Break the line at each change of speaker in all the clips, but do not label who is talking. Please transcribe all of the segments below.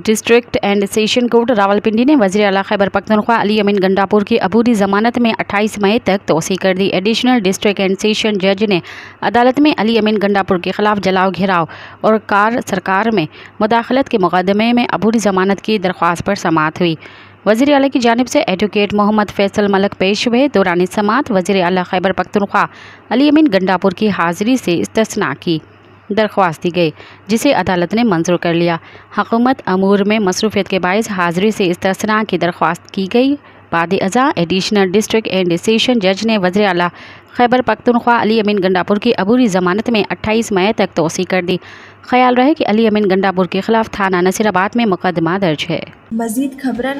District and session court Rawalpindi نے وزیر اعلیٰ خیبر پختونخوا علی امین گنڈاپور کی عبوری ضمانت میں 28 مئی تک توسیع کر دی۔ ایڈیشنل ڈسٹرکٹ اینڈ سیشن جج نے عدالت میں علی امین گنڈاپور کے خلاف جلاؤ گھیراؤ اور کار سرکار میں مداخلت کے مقدمے میں عبوری ضمانت کی درخواست پر سماعت ہوئی۔ وزیر اعلیٰ کی جانب سے ایڈوکیٹ محمد فیصل ملک پیش ہوئے۔ دوران سماعت وزیر اعلیٰ خیبر پختونخوا علی امین گنڈاپور کی حاضری سے استثناء کی درخواست دی گئی، جسے عدالت نے منظور کر لیا۔ حکومت امور میں مصروفیت کے باعث حاضری سے استثناء کی درخواست کی گئی۔ بعد ازاں ایڈیشنل ڈسٹرکٹ اینڈ سیشن جج نے وزیر اعلیٰ خیبر پختونخوا علی امین گنڈاپور کی عبوری ضمانت میں 28 مئی تک توسیع کر دی۔ خیال رہے کہ علی امین گنڈاپور کے خلاف تھانہ نصیر آباد میں مقدمہ درج ہے۔
مزید خبرن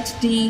HD।